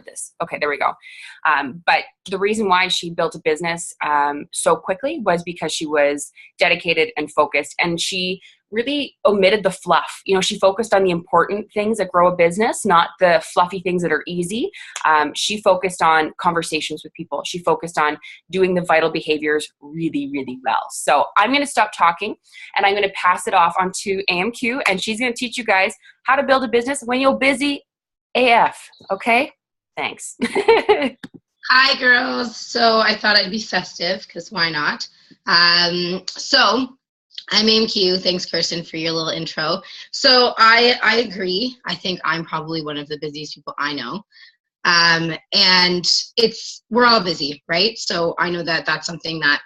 this. Okay, there we go. But the reason why she built a business so quickly was because she was dedicated and focused, and she really omitted the fluff. You know, she focused on the important things that grow a business, not the fluffy things that are easy. She focused on conversations with people. She focused on doing the vital behaviors really, really well. So I'm going to stop talking, and I'm going to pass it off onto AMQ, and she's going to teach you guys how to build a business when you're busy AF. Okay? Thanks. Hi, girls. So I thought I'd be festive because why not? So I'm AMQ. Thanks, Kirsten, for your little intro. So I agree. I think I'm probably one of the busiest people I know. And we're all busy, right? So I know that that's something that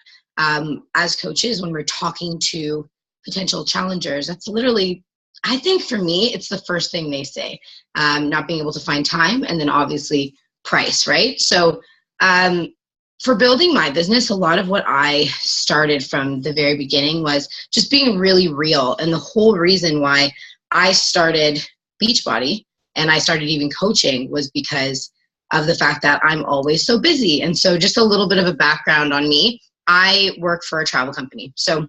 as coaches, when we're talking to potential challengers, that's literally, I think for me, it's the first thing they say, not being able to find time, and then obviously price, right? So for building my business, a lot of what I started from the very beginning was just being really real. And the whole reason why I started Beachbody and I started even coaching was because of the fact that I'm always so busy. And so just a little bit of a background on me. I work for a travel company. So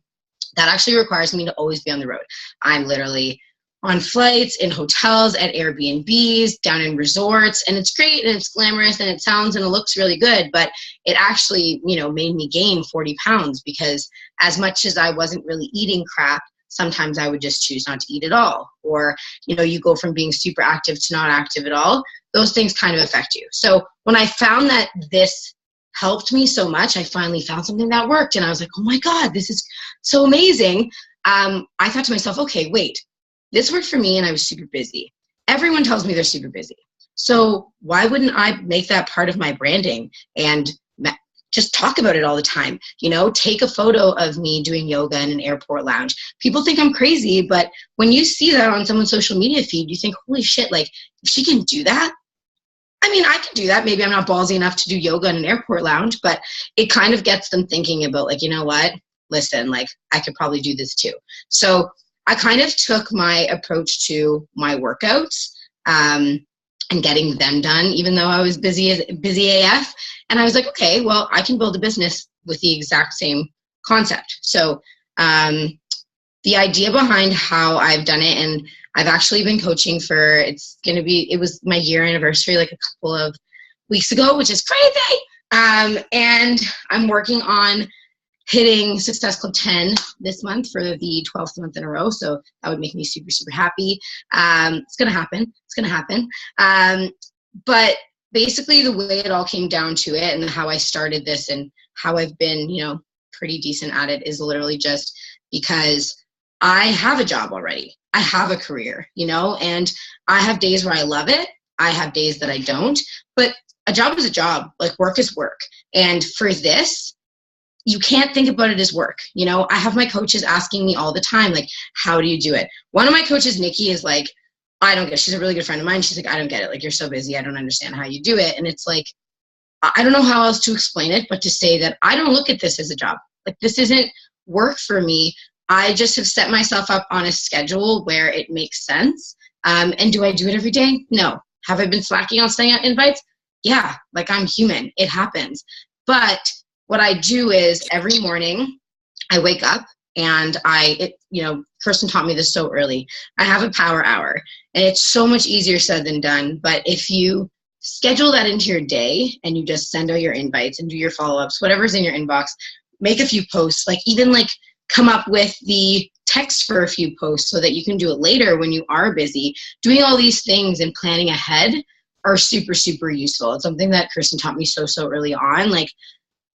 that actually requires me to always be on the road. I'm literally on flights, in hotels, at Airbnbs, down in resorts, and it's great and it's glamorous and it sounds and it looks really good, but it actually, made me gain 40 pounds because as much as I wasn't really eating crap, sometimes I would just choose not to eat at all. Or, you go from being super active to not active at all. Those things kind of affect you. So when I found that this helped me so much, I finally found something that worked and I was like, oh my God, this is so amazing. I thought to myself, okay, wait. This worked for me and I was super busy. Everyone tells me they're super busy. So why wouldn't I make that part of my branding and just talk about it all the time? Take a photo of me doing yoga in an airport lounge. People think I'm crazy, but when you see that on someone's social media feed, you think, holy shit, like if she can do that, I mean, I can do that. Maybe I'm not ballsy enough to do yoga in an airport lounge, but it kind of gets them thinking about like, you know what, listen, like I could probably do this too. So I kind of took my approach to my workouts and getting them done, even though I was busy AF. And I was like, okay, well, I can build a business with the exact same concept. So the idea behind how I've done it, and I've actually been coaching it was my year anniversary like a couple of weeks ago, which is crazy. And I'm working on hitting Success Club 10 this month for the 12th month in a row. So that would make me super, super happy. It's going to happen. It's going to happen. But basically the way it all came down to it and how I started this and how I've been, pretty decent at it is literally just because I have a job already. I have a career, and I have days where I love it. I have days that I don't, but a job is a job, like work is work. And for this, you can't think about it as work. I have my coaches asking me all the time, like, how do you do it? One of my coaches, Nikki, is like, I don't get it. She's a really good friend of mine. She's like, I don't get it. Like, you're so busy. I don't understand how you do it. And it's like, I don't know how else to explain it, but to say that I don't look at this as a job. Like, this isn't work for me. I just have set myself up on a schedule where it makes sense. And do I do it every day? No. Have I been slacking on sending out invites? Yeah. Like, I'm human. It happens. But what I do is every morning I wake up and Kirsten taught me this so early. I have a power hour and it's so much easier said than done. But if you schedule that into your day and you just send out your invites and do your follow-ups, whatever's in your inbox, make a few posts, like even like come up with the text for a few posts so that you can do it later when you are busy. Doing all these things and planning ahead are super, super useful. It's something that Kirsten taught me so early on. Like,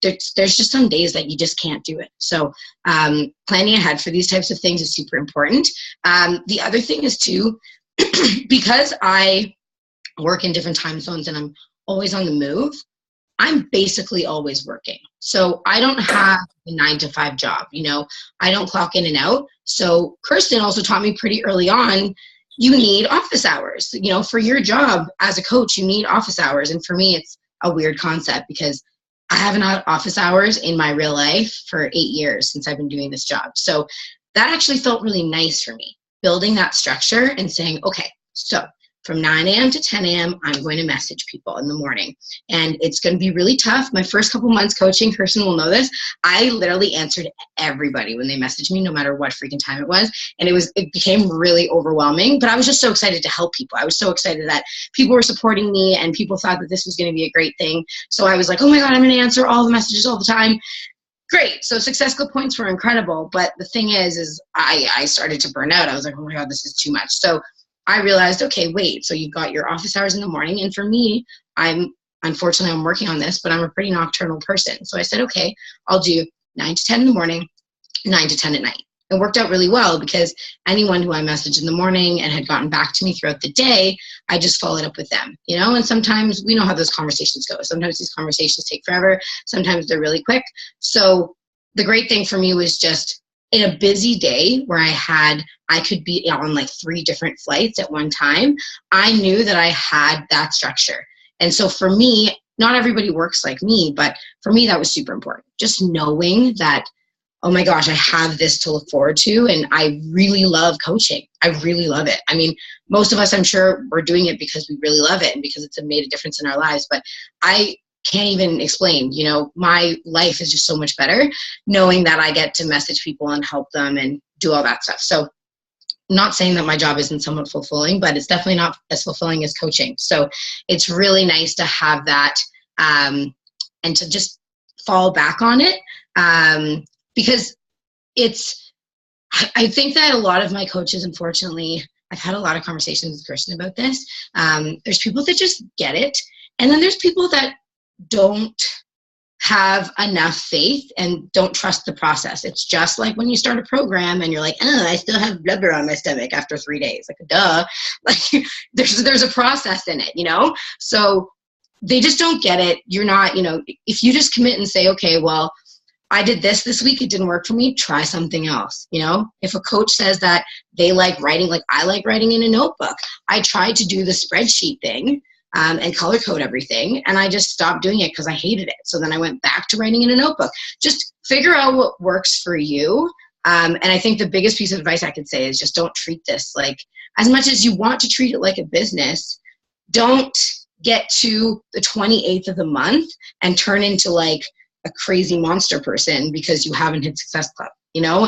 there's just some days that you just can't do it. So planning ahead for these types of things is super important. The other thing is too, because I work in different time zones and I'm always on the move, I'm basically always working. So I don't have a 9-to-5 job, I don't clock in and out. So Kirsten also taught me pretty early on, you need office hours. For your job as a coach, you need office hours. And for me, it's a weird concept because I haven't had office hours in my real life for 8 years since I've been doing this job. So that actually felt really nice for me, building that structure and saying, okay, so from 9 a.m. to 10 a.m., I'm going to message people in the morning. And it's going to be really tough. My first couple months coaching, Kirsten will know this, I literally answered everybody when they messaged me, no matter what freaking time it was. And it became really overwhelming, but I was just so excited to help people. I was so excited that people were supporting me and people thought that this was going to be a great thing. So I was like, oh my God, I'm going to answer all the messages all the time. Great. So Success Club points were incredible. But the thing is I started to burn out. I was like, oh my God, this is too much. So I realized, okay, wait, so you've got your office hours in the morning. And for me, unfortunately, I'm working on this, but I'm a pretty nocturnal person. So I said, okay, I'll do 9 to 10 in the morning, 9 to 10 at night. It worked out really well because anyone who I messaged in the morning and had gotten back to me throughout the day, I just followed up with them, and sometimes we know how those conversations go. Sometimes these conversations take forever. Sometimes they're really quick. So the great thing for me was just in a busy day where I could be on like 3 different flights at one time, I knew that I had that structure. And so for me, not everybody works like me, but for me, that was super important. Just knowing that, oh my gosh, I have this to look forward to. And I really love coaching. I really love it. I mean, most of us, I'm sure, we're doing it because we really love it and because it's made a difference in our lives. But I can't even explain, my life is just so much better knowing that I get to message people and help them and do all that stuff. So not saying that my job isn't somewhat fulfilling, but it's definitely not as fulfilling as coaching. So it's really nice to have that and to just fall back on it because I think that a lot of my coaches, unfortunately, I've had a lot of conversations with Kirsten about this. There's people that just get it. And then there's people that don't have enough faith and don't trust the process. It's just like when you start a program and you're like, oh, I still have blubber on my stomach after 3 days. Like, duh. Like there's a process in it, So they just don't get it. You're not, if you just commit and say, okay, well, I did this week, it didn't work for me, try something else. If a coach says that they like writing, like I like writing in a notebook, I tried to do the spreadsheet thing and color code everything, and I just stopped doing it because I hated it. So then I went back to writing in a notebook. Just figure out what works for you. And I think the biggest piece of advice I could say is just don't treat this like, as much as you want to treat it like a business, don't get to the 28th of the month and turn into like a crazy monster person because you haven't hit Success Club,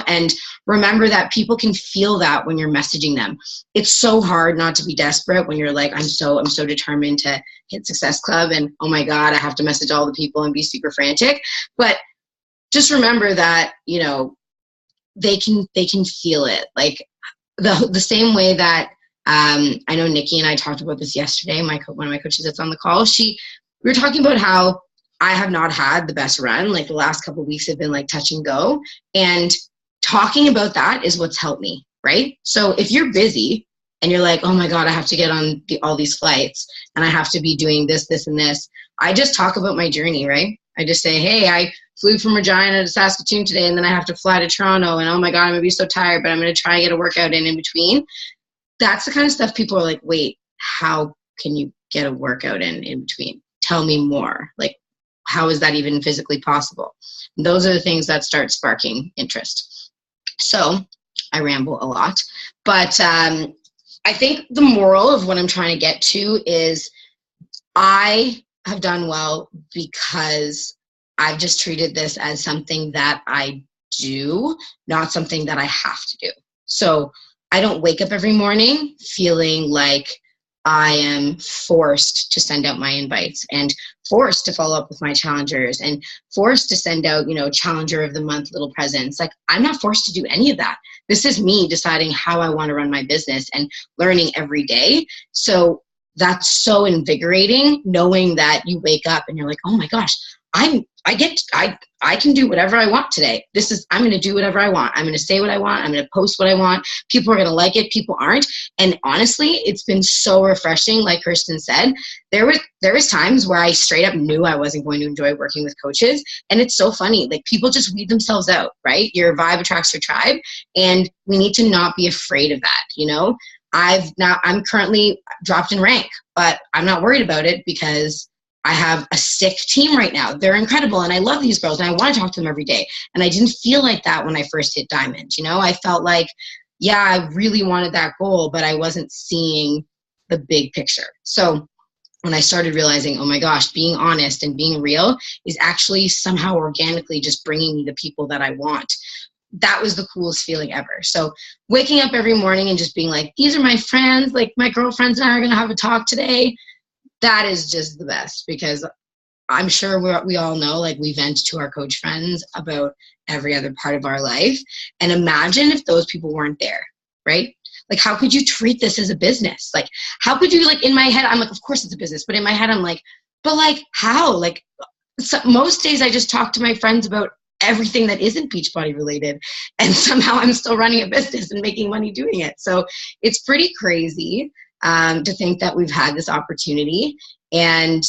and remember that people can feel that when you're messaging them. It's so hard not to be desperate when you're like, I'm so determined to hit Success Club and oh my God, I have to message all the people and be super frantic. But just remember that, they can feel it. Like the same way that I know Nikki and I talked about this yesterday, one of my coaches that's on the call, we were talking about how I have not had the best run. Like the last couple of weeks have been like touch and go. And talking about that is what's helped me, right? So if you're busy and you're like, oh my God, I have to get on all these flights and I have to be doing this, this, and this. I just talk about my journey, right? I just say, hey, I flew from Regina to Saskatoon today and then I have to fly to Toronto and oh my God, I'm gonna be so tired, but I'm gonna try and get a workout in between. That's the kind of stuff people are like, wait, how can you get a workout in between? Tell me more. Like, how is that even physically possible? And those are the things that start sparking interest. So I ramble a lot, but I think the moral of what I'm trying to get to is I have done well because I've just treated this as something that I do, not something that I have to do. So I don't wake up every morning feeling like I am forced to send out my invites and forced to follow up with my challengers and forced to send out, challenger of the month little presents. Like I'm not forced to do any of that. This is me deciding how I want to run my business and learning every day. So that's so invigorating knowing that you wake up and you're like, oh my gosh, I can do whatever I want today. I'm going to do whatever I want. I'm going to say what I want. I'm going to post what I want. People are going to like it. People aren't. And honestly, it's been so refreshing. Like Kirsten said, there was times where I straight up knew I wasn't going to enjoy working with coaches. And it's so funny. Like people just weed themselves out, right? Your vibe attracts your tribe. And we need to not be afraid of that. I'm currently dropped in rank, but I'm not worried about it because I have a sick team right now. They're incredible. And I love these girls and I want to talk to them every day. And I didn't feel like that when I first hit Diamond. I felt like, yeah, I really wanted that goal, but I wasn't seeing the big picture. So when I started realizing, oh my gosh, being honest and being real is actually somehow organically just bringing me the people that I want. That was the coolest feeling ever. So waking up every morning and just being like, these are my friends, like my girlfriends and I are going to have a talk today. That is just the best, because I'm sure we all know, like, we vent to our coach friends about every other part of our life. And imagine if those people weren't there, right? Like, how could you treat this as a business? Like, how could you, like, in my head, I'm like, of course it's a business. But in my head, I'm like, but like, how? Like, so most days I just talk to my friends about everything that isn't Beachbody related. And somehow I'm still running a business and making money doing it. So it's pretty crazy to think that we've had this opportunity. And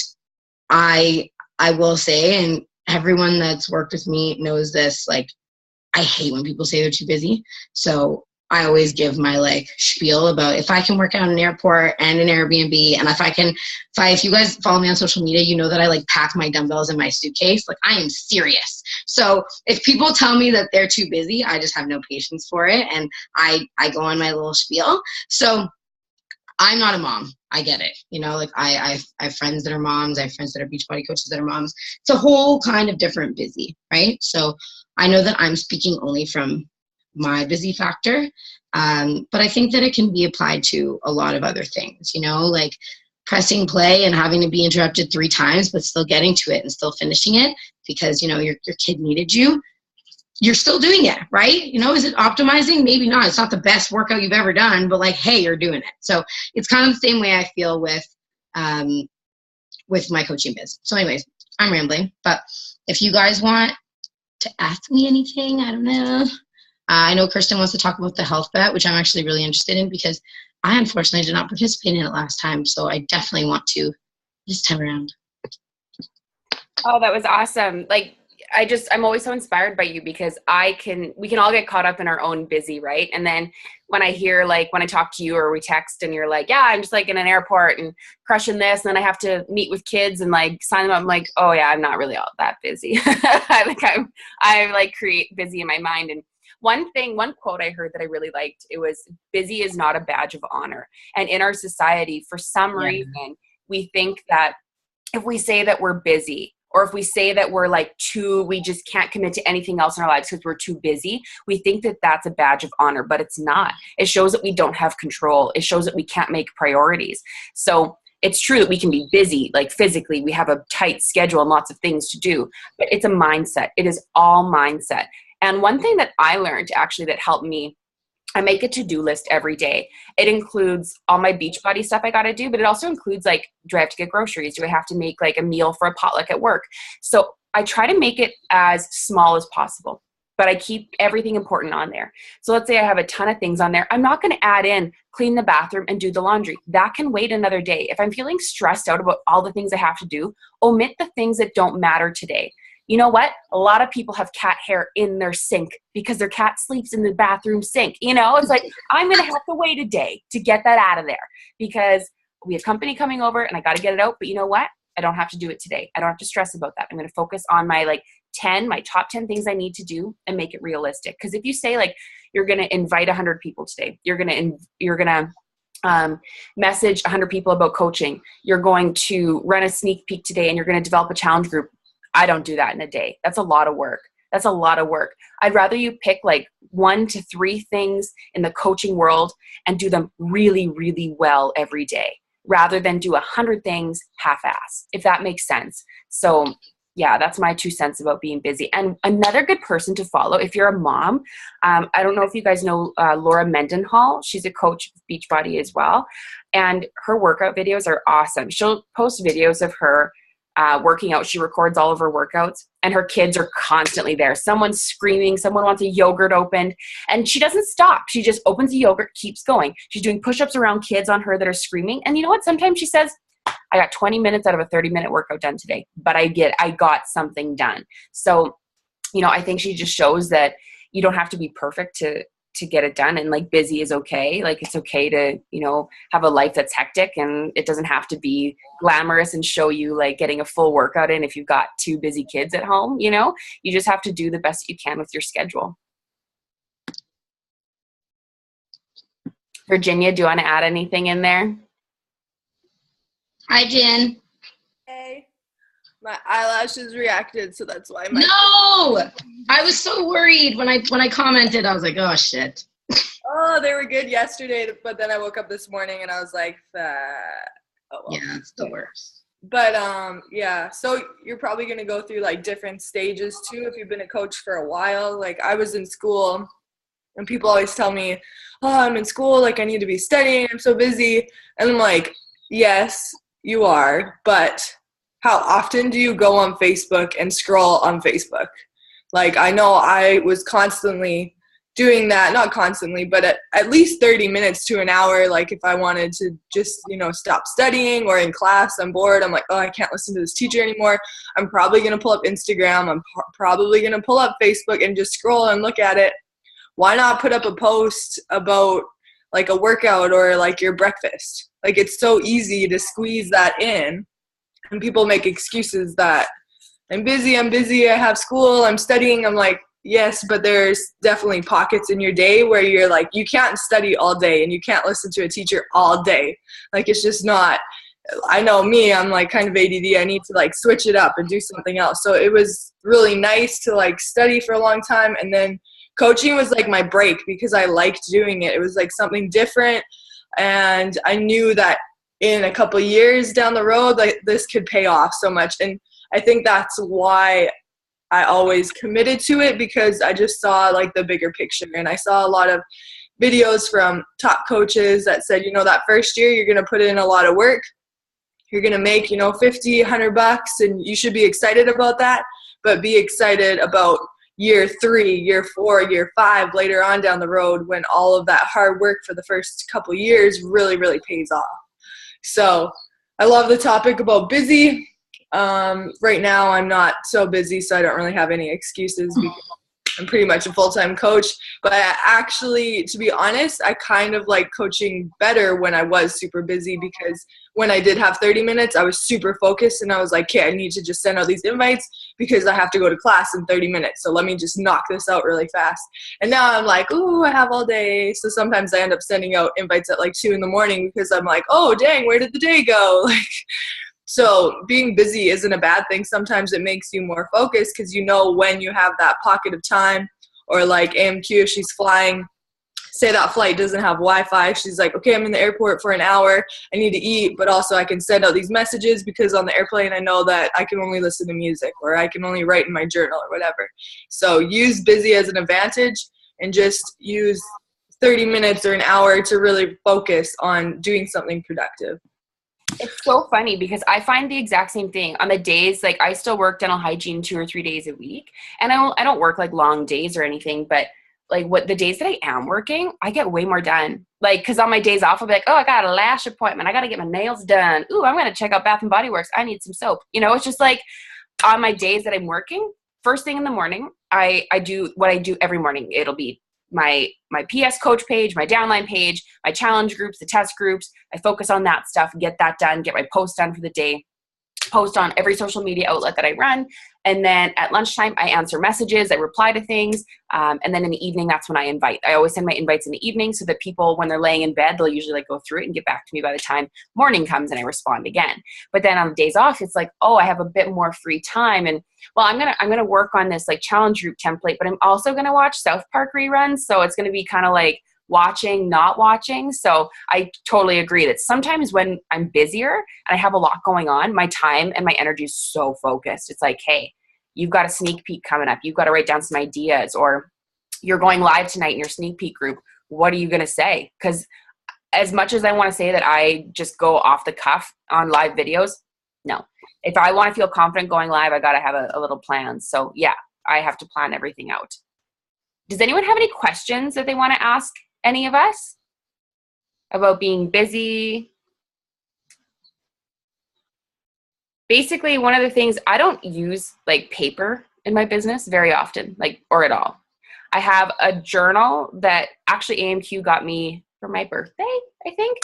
I will say, and everyone that's worked with me knows this, like, I hate when people say they're too busy. So I always give my like spiel about if I can work out in an airport and an Airbnb, and if you guys follow me on social media, you know that I like pack my dumbbells in my suitcase. Like, I am serious. So if people tell me that they're too busy, I just have no patience for it. And I go on my little spiel. So I'm not a mom. I get it. You know, like I have friends that are moms. I have friends that are Beachbody coaches that are moms. It's a whole kind of different busy, right? So I know that I'm speaking only from my busy factor. But I think that it can be applied to a lot of other things, you know, like pressing play and having to be interrupted 3 times, but still getting to it and still finishing it because, you know, your kid needed you. You're still doing it, right? You know, is it optimizing? Maybe not. It's not the best workout you've ever done, but like, hey, you're doing it. So it's kind of the same way I feel with my coaching biz. So anyways, I'm rambling, but if you guys want to ask me anything, I don't know. I know Kirsten wants to talk about the health bet, which I'm actually really interested in because I unfortunately did not participate in it last time. So I definitely want to this time around. Oh, that was awesome. Like, I'm always so inspired by you because we can all get caught up in our own busy, right? And then when I talk to you or we text and you're like, yeah, I'm just like in an airport and crushing this. And then I have to meet with kids and like sign them up. I'm like, oh yeah, I'm not really all that busy. I like create busy in my mind. And one quote I heard that I really liked, it was, busy is not a badge of honor. And in our society, for some reason, we think that if we say that we're busy, or if we say that we're we just can't commit to anything else in our lives because we're too busy, we think that that's a badge of honor, but it's not. It shows that we don't have control. It shows that we can't make priorities. So it's true that we can be busy, like physically, we have a tight schedule and lots of things to do, but it's a mindset. It is all mindset. And one thing that I learned actually that helped me, I make a to-do list every day. It includes all my Beachbody stuff I got to do, but it also includes like, do I have to get groceries? Do I have to make like a meal for a potluck at work? So I try to make it as small as possible, but I keep everything important on there. So let's say I have a ton of things on there. I'm not going to add in clean the bathroom and do the laundry. That can wait another day. If I'm feeling stressed out about all the things I have to do, omit the things that don't matter today. You know what? A lot of people have cat hair in their sink because their cat sleeps in the bathroom sink. You know, it's like, I'm going to have to wait a day to get that out of there because we have company coming over and I got to get it out. But you know what? I don't have to do it today. I don't have to stress about that. I'm going to focus on my my top 10 things I need to do and make it realistic. Because if you say like, you're going to invite 100 people today, you're going to message 100 people about coaching, you're going to run a sneak peek today and you're going to develop a challenge group. I don't do that in a day. That's a lot of work. I'd rather you pick like 1 to 3 things in the coaching world and do them really, really well every day rather than do 100 things half-ass, if that makes sense. So yeah, that's my 2 cents about being busy. And another good person to follow, if you're a mom, I don't know if you guys know Laura Mendenhall. She's a coach of Beachbody as well. And her workout videos are awesome. She'll post videos of her working out. She records all of her workouts and her kids are constantly there. Someone's screaming, someone wants a yogurt opened, and she doesn't stop. She just opens the yogurt, keeps going. She's doing push-ups around kids on her that are screaming. And you know what? Sometimes she says, I got 20 minutes out of a 30-minute workout done today, but I got something done. So, you know, I think she just shows that you don't have to be perfect to get it done, and like busy is okay. Like it's okay to, you know, have a life that's hectic, and it doesn't have to be glamorous and show you like getting a full workout in if you've got 2 busy kids at home. You know, you just have to do the best that you can with your schedule. Virginia, do you want to add anything in there? Hi, Jen. Hey. My eyelashes reacted, so that's why my No! I was so worried when I commented. I was like, oh shit. Oh, they were good yesterday, but then I woke up this morning and I was like, oh well. Yeah, it's the worst. But yeah, so you're probably gonna go through like different stages too if you've been a coach for a while. Like I was in school and people always tell me, oh, I'm in school, like I need to be studying, I'm so busy. And I'm like, yes, you are, but how often do you go on Facebook and scroll on Facebook? Like I know I was constantly doing that, not constantly, but at least 30 minutes to an hour. Like if I wanted to just, stop studying or in class, I'm bored. I'm like, oh, I can't listen to this teacher anymore. I'm probably going to pull up Instagram. I'm probably going to pull up Facebook and just scroll and look at it. Why not put up a post about like a workout or like your breakfast? Like it's so easy to squeeze that in, and people make excuses that I'm busy, I have school, I'm studying. I'm like, yes, but there's definitely pockets in your day where you're like, you can't study all day and you can't listen to a teacher all day. Like it's just not, I know me, I'm like kind of ADD. I need to like switch it up and do something else. So it was really nice to like study for a long time. And then coaching was like my break because I liked doing it. It was like something different. And I knew that in a couple years down the road, like this could pay off so much. And I think that's why I always committed to it, because I just saw like the bigger picture. And I saw a lot of videos from top coaches that said, that first year you're going to put in a lot of work. You're going to make, 50, 100 bucks, and you should be excited about that, but be excited about year 3, year 4, year 5 later on down the road when all of that hard work for the first couple years really, really pays off. So I love the topic about busy. Right now I'm not so busy, so I don't really have any excuses because I'm pretty much a full-time coach. But actually, to be honest, I kind of like coaching better when I was super busy, because when I did have 30 minutes, I was super focused and I was like, okay, I need to just send out these invites because I have to go to class in 30 minutes. So let me just knock this out really fast. And now I'm like, ooh, I have all day. So sometimes I end up sending out invites at like 2 a.m. because I'm like, oh, dang, where did the day go? Like, so being busy isn't a bad thing. Sometimes it makes you more focused because when you have that pocket of time. Or like AMQ, if she's flying, say that flight doesn't have Wi-Fi, she's like, okay, I'm in the airport for an hour, I need to eat, but also I can send out these messages because on the airplane I know that I can only listen to music or I can only write in my journal or whatever. So use busy as an advantage and just use 30 minutes or an hour to really focus on doing something productive. It's so funny because I find the exact same thing on the days, like I still work dental hygiene 2 or 3 days a week, and I don't work like long days or anything, but like the days that I am working, I get way more done. Like, cause on my days off, I'll be like, oh, I got a lash appointment. I got to get my nails done. Ooh, I'm going to check out Bath and Body Works. I need some soap. It's just like on my days that I'm working, first thing in the morning, I do what I do every morning. It'll be my PS coach page, my downline page, my challenge groups, the test groups. I focus on that stuff, get that done, get my post done for the day, post on every social media outlet that I run. And then at lunchtime, I answer messages, I reply to things. And then in the evening, that's when I invite. I always send my invites in the evening so that people, when they're laying in bed, they'll usually like go through it and get back to me by the time morning comes and I respond again. But then on the days off, it's like, oh, I have a bit more free time. And well, I'm gonna work on this like challenge group template, but I'm also gonna watch South Park reruns. So it's gonna be kind of like watching, not watching. So I totally agree that sometimes when I'm busier and I have a lot going on, my time and my energy is so focused. It's like, hey, you've got a sneak peek coming up. You've got to write down some ideas, or you're going live tonight in your sneak peek group. What are you going to say? Because as much as I want to say that I just go off the cuff on live videos, no. If I want to feel confident going live, I got to have a little plan. So yeah, I have to plan everything out. Does anyone have any questions that they want to ask any of us about being busy? Basically, one of the things, I don't use like paper in my business very often, or at all. I have a journal that actually AMQ got me for my birthday, I think.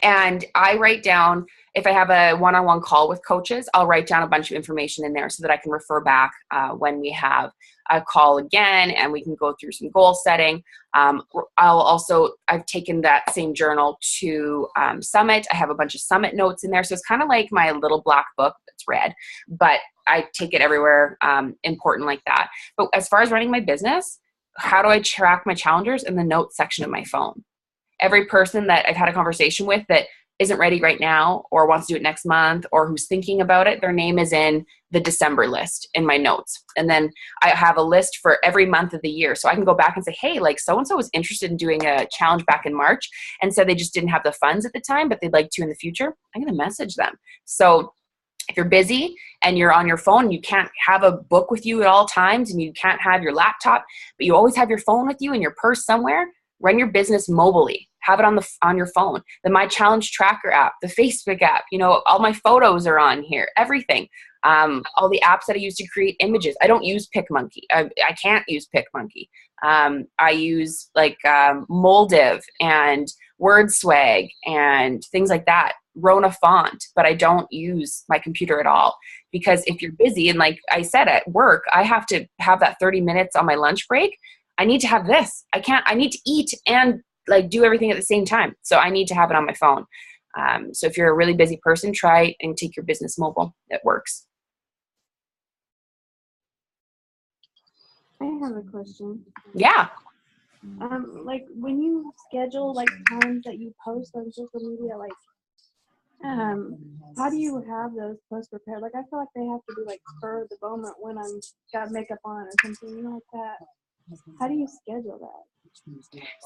And I write down, if I have a one-on-one call with coaches, I'll write down a bunch of information in there so that I can refer back when we have a call again and we can go through some goal setting. I've taken that same journal to Summit. I have a bunch of Summit notes in there. So it's kind of like my little black book that's red, but I take it everywhere important like that. But as far as running my business, how do I track my challengers? In the notes section of my phone. Every person that I've had a conversation with that isn't ready right now or wants to do it next month or who's thinking about it, their name is in the December list in my notes. And then I have a list for every month of the year. So I can go back and say, hey, like so-and-so was interested in doing a challenge back in March and said they just didn't have the funds at the time, but they'd like to in the future. I'm going to message them. So if you're busy and you're on your phone, you can't have a book with you at all times and you can't have your laptop, but you always have your phone with you in your purse somewhere, run your business mobily. Have it on your phone. The My Challenge Tracker app, the Facebook app, all my photos are on here, everything. All the apps that I use to create images. I don't use PicMonkey. I can't use PicMonkey. I use like Moldiv and WordSwag and things like that. Rona Font, but I don't use my computer at all because if you're busy and like I said at work, I have to have that 30 minutes on my lunch break. I need to have this. I need to eat and like do everything at the same time. So I need to have it on my phone. So if you're a really busy person, try and take your business mobile. It works. I have a question. Yeah. Like when you schedule like times that you post on social media, like how do you have those posts prepared? Like I feel like they have to be like spur of the moment when I'm got makeup on or something like that. How do you schedule that?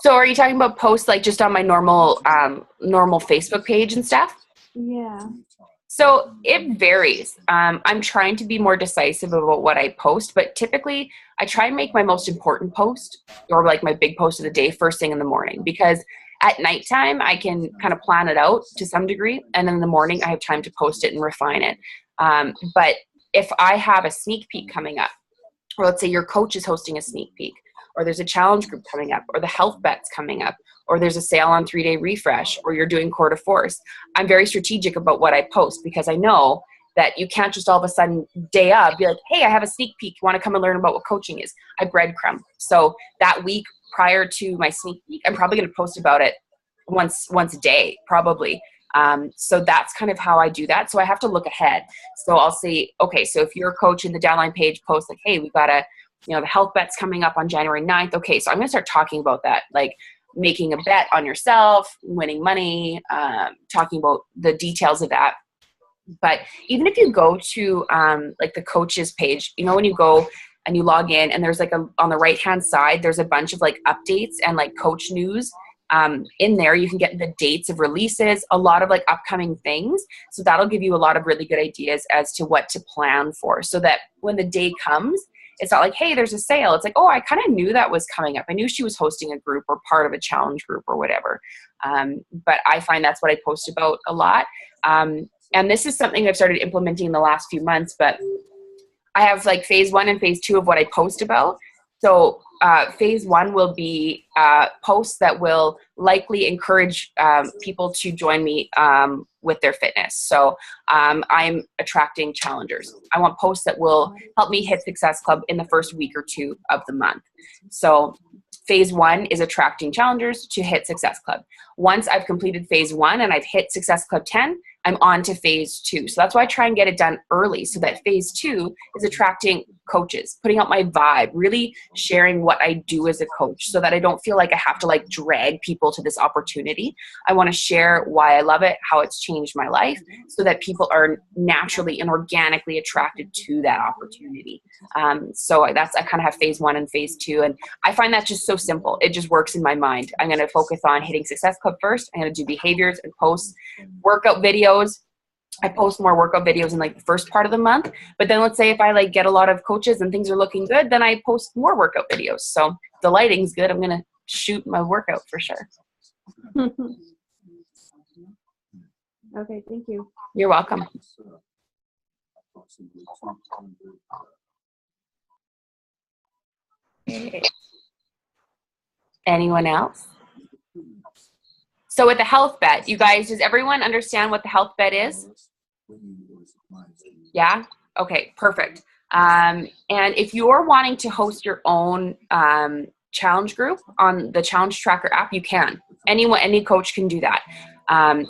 So are you talking about posts like just on my normal Facebook page and stuff? Yeah. So it varies. I'm trying to be more decisive about what I post, but typically I try and make my most important post or like my big post of the day first thing in the morning because at nighttime I can kind of plan it out to some degree. And then in the morning I have time to post it and refine it. But if I have a sneak peek coming up, or let's say your coach is hosting a sneak peek, or there's a challenge group coming up, or the health bet's coming up, or there's a sale on 3-day refresh, or you're doing Core de Force. I'm very strategic about what I post because I know that you can't just all of a sudden day up be like, hey, I have a sneak peek. You want to come and learn about what coaching is? I breadcrumb. So that week prior to my sneak peek, I'm probably going to post about it once a day, probably. So that's kind of how I do that. So I have to look ahead. So I'll say, okay, so if you're a coach in the downline page post like, hey, we've got the health bet's coming up on January 9th. Okay, so I'm going to start talking about that, like making a bet on yourself, winning money, talking about the details of that. But even if you go to like the coaches page, when you go and you log in and there's like on the right-hand side, there's a bunch of like updates and like coach news. In there, you can get the dates of releases, a lot of like upcoming things. So that'll give you a lot of really good ideas as to what to plan for so that when the day comes, it's not like, hey, there's a sale. It's like, oh, I kind of knew that was coming up. I knew she was hosting a group or part of a challenge group or whatever. But I find that's what I post about a lot. And this is something I've started implementing in the last few months, but I have like phase 1 and phase 2 of what I post about. So phase 1 will be posts that will likely encourage people to join me with their fitness. So I'm attracting challengers. I want posts that will help me hit Success Club in the first week or 2 of the month. So phase 1 is attracting challengers to hit Success Club. Once I've completed phase 1 and I've hit Success Club 10, I'm on to phase 2. So that's why I try and get it done early so that phase 2 is attracting coaches, putting out my vibe, really sharing what I do as a coach so that I don't feel like I have to like drag people to this opportunity. I want to share why I love it, how it's changed my life so that people are naturally and organically attracted to that opportunity. So I kind of have phase 1 and phase 2. And I find that just so simple. It just works in my mind. I'm going to focus on hitting Success Club first. I'm going to do behaviors and posts, workout videos. I post more workout videos in like the first part of the month, but then let's say if I like get a lot of coaches and things are looking good, then I post more workout videos. So if the lighting's good, I'm going to shoot my workout for sure. Okay, thank you. You're welcome. Anyone else? So with the health bet, you guys, does everyone understand what the health bet is? Yeah? Okay, perfect. And if you're wanting to host your own challenge group on the Challenge Tracker app, you can. Any coach can do that.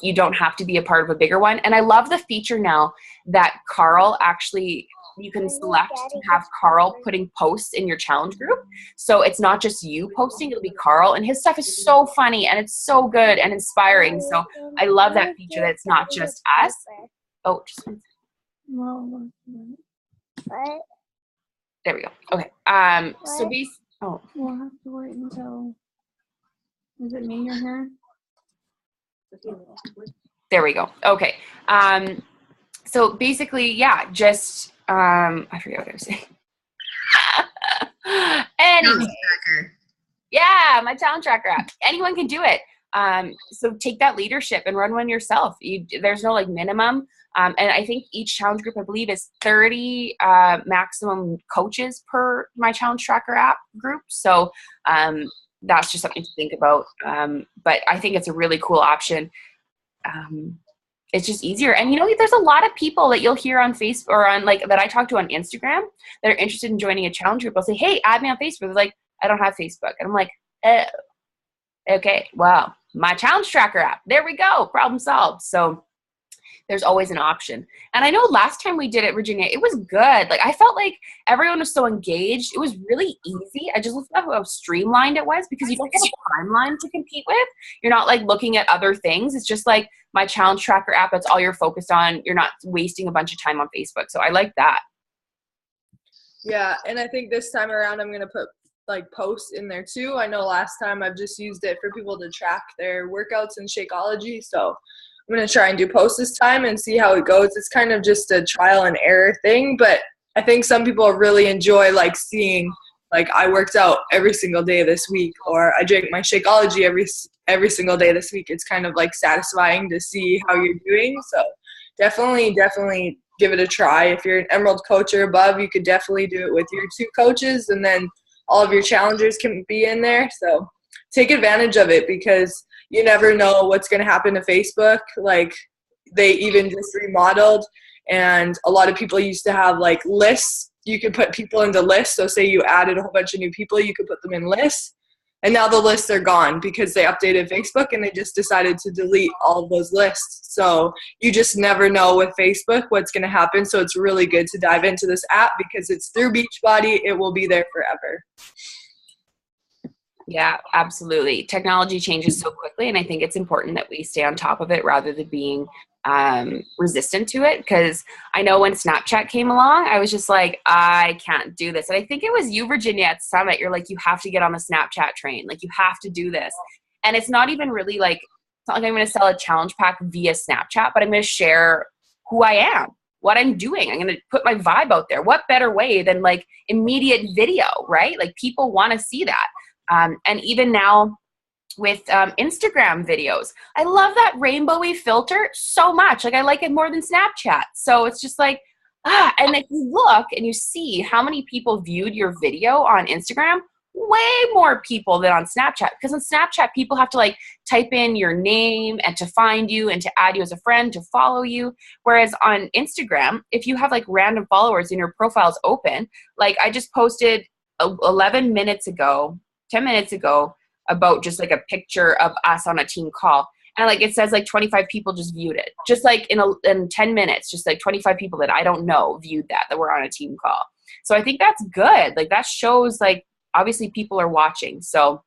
You don't have to be a part of a bigger one. And I love the feature now that Carl actually, you can select to have Carl putting posts in your challenge group. So it's not just you posting, it'll be Carl. And his stuff is so funny and it's so good and inspiring. So I love that feature that it's not just us. Oh, just one second. What? There we go. Okay. So We'll have to wait until. Is it me or her? there we go. Okay. So basically, yeah, just I forget what I was saying. Anyway, yeah, my Talent Tracker app. Anyone can do it. So take that leadership and run one yourself. There's no like minimum. And I think each challenge group, I believe, is 30 maximum coaches per my Challenge Tracker app group. So that's just something to think about. But I think it's a really cool option. It's just easier. And you know, there's a lot of people that you'll hear on Facebook or on like that I talk to on Instagram that are interested in joining a challenge group. I'll say, hey, add me on Facebook. They're like, I don't have Facebook. And I'm like, oh, okay, well, my Challenge Tracker app. There we go. Problem solved. So there's always an option. And I know last time we did it, Virginia, it was good. Like I felt like everyone was so engaged. It was really easy. I just looked at how streamlined it was because you don't have a timeline to compete with. You're not like looking at other things. It's just like my Challenge Tracker app. That's all you're focused on. You're not wasting a bunch of time on Facebook. So I like that. Yeah, and I think this time around I'm going to put like posts in there too. I know last time I've just used it for people to track their workouts in Shakeology. So I'm going to try and do posts this time and see how it goes. It's kind of just a trial and error thing, but I think some people really enjoy like seeing like I worked out every single day this week or I drank my Shakeology every single day this week. It's kind of like satisfying to see how you're doing. So definitely give it a try. If you're an Emerald coach or above, you could definitely do it with your 2 coaches and then all of your challengers can be in there. So take advantage of it because you never know what's going to happen to Facebook. Like they even just remodeled and a lot of people used to have like lists. You could put people into lists. So say you added a whole bunch of new people, you could put them in lists. And now the lists are gone because they updated Facebook and they just decided to delete all of those lists. So you just never know with Facebook what's going to happen. So it's really good to dive into this app because it's through Beachbody. It will be there forever. Yeah, absolutely. Technology changes so quickly, and I think it's important that we stay on top of it rather than being resistant to it. Because I know when Snapchat came along, I was just like, I can't do this. And I think it was you, Virginia, at Summit. You're like, you have to get on the Snapchat train. Like, you have to do this. And it's not even really like, it's not like I'm going to sell a challenge pack via Snapchat, but I'm going to share who I am, what I'm doing. I'm going to put my vibe out there. What better way than like immediate video, right? Like people want to see that. And even now with Instagram videos, I love that rainbowy filter so much. Like I like it more than Snapchat. So it's just like, and if you look and you see how many people viewed your video on Instagram, way more people than on Snapchat. Because on Snapchat, people have to like type in your name and to find you and to add you as a friend, to follow you. Whereas on Instagram, if you have like random followers and your profile's open, like I just posted 10 minutes ago, about just like a picture of us on a team call. And like, it says like 25 people just viewed it. Just like in 10 minutes, just like 25 people that I don't know viewed that were on a team call. So I think that's good. Like that shows like, obviously people are watching. So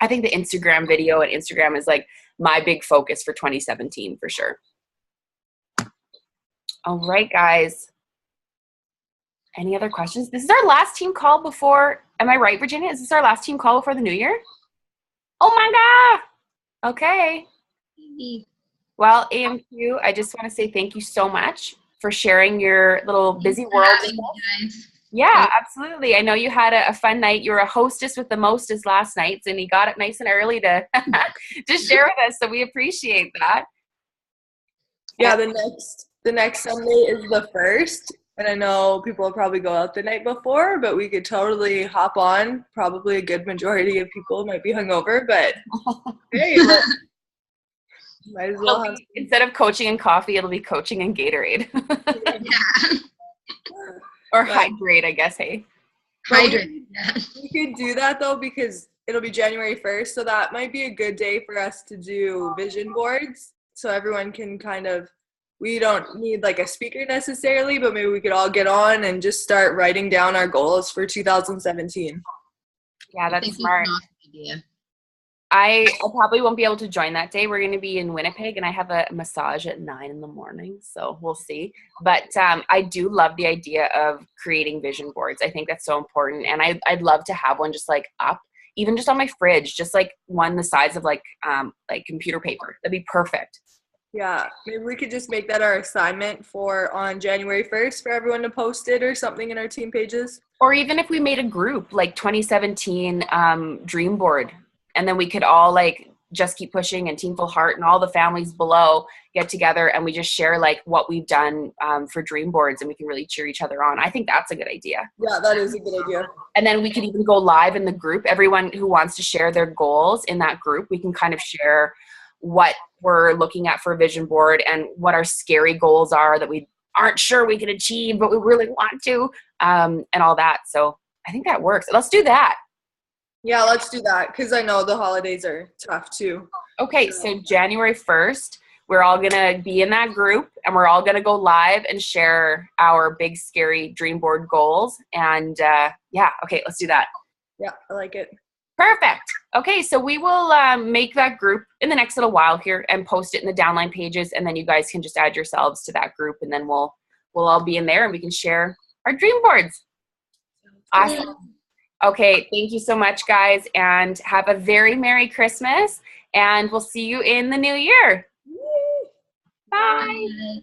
I think the Instagram video and Instagram is like my big focus for 2017 for sure. All right, guys. Any other questions? This is our last team call before, am I right, Virginia? Is this our last team call before the new year? Oh my God. Okay. Well, AMQ, I just want to say thank you so much for sharing your little busy world. Yeah, absolutely. I know you had a fun night. You were a hostess with the mostest last nights, and you got it nice and early to to share with us. So we appreciate that. Yeah, the next Sunday is the 1st. And I know people will probably go out the night before, but we could totally hop on. Probably a good majority of people might be hungover, but hey, Might as well It'll have be, instead of coaching and coffee, it'll be coaching and Gatorade. Yeah. Or But- hydrate, I guess, hey. Hydrate. Yeah. we could do that though because it'll be January 1st, so that might be a good day for us to do vision boards. So everyone can kind of, we don't need like a speaker necessarily, but maybe we could all get on and just start writing down our goals for 2017. Yeah, I that's think that's smart. an awesome idea. I probably won't be able to join that day. We're going to be in Winnipeg, and I have a massage at 9 in the morning, so we'll see. But I do love the idea of creating vision boards. I think that's so important, and I'd love to have one just like up, even just on my fridge, just like one the size of like computer paper. That'd be perfect. Yeah, maybe we could just make that our assignment for on January 1st for everyone to post it or something in our team pages. Or even if we made a group like 2017 dream board, and then we could all like just keep pushing, and Team Full Heart and all the families below get together and we just share like what we've done for dream boards, and we can really cheer each other on. I think that's a good idea. Yeah, that is a good idea. And then we could even go live in the group. Everyone who wants to share their goals in that group, we can kind of share what we're looking at for a vision board and what our scary goals are that we aren't sure we can achieve, but we really want to, and all that. So I think that works. Let's do that. Yeah, let's do that because I know the holidays are tough too. Okay, so January 1st, we're all going to be in that group, and we're all going to go live and share our big, scary dream board goals. And yeah, okay, let's do that. Yeah, I like it. Perfect. Okay, so we will make that group in the next little while here and post it in the downline pages, and then you guys can just add yourselves to that group, and then we'll all be in there and we can share our dream boards. Awesome. Okay, thank you so much, guys, and have a very Merry Christmas, and we'll see you in the new year. Bye. Bye.